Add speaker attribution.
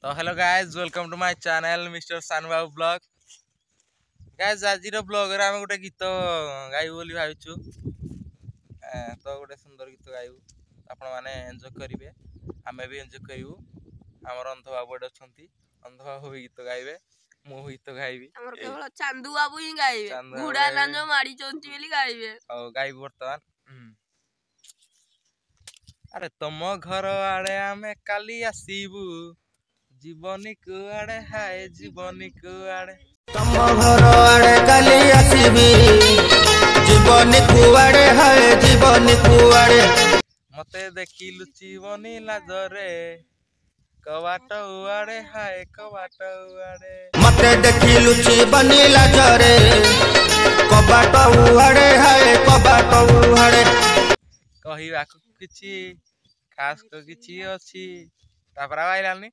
Speaker 1: तो hello guys, welcome to my channel mister Sanbabu blog. Guys आज blog रे आम गोटे गीत गाइबू बोली भाविचु। तो गोटे सुंदर गीत गाइबू, आपण माने एंजॉय करिवे, आमे भी एंजॉय करिवु। हमर अंध बाबू एड अछंती, अंध बाबू भी गीत गाइबे, मु गीत गाइबी।
Speaker 2: हमर केवल चांदू बाबू ही गाइबे, घुड़ा नांजो माड़ी चंती बोली गाइबे।
Speaker 1: औ गाइबू वर्तमान। अरे तुम घर आड़े आमे काली आसीबू, जीवनी कुआड़े हाय जीवनी कुआड़े।
Speaker 3: तुम घर आड़े काली आसीबी, जीवनी कुआड़े हाय जीवनी कुआड़े।
Speaker 1: मते देखी लुची बनी लाजरे, कवाट उआड़े हाय कवाट उआड़े।
Speaker 3: मते देखी लुची बनी लाजरे, कवाट उआड़े हाय कवाट उआड़े।
Speaker 1: कहिबाकु किछि खास को किछि अछि, तापरा आइलानी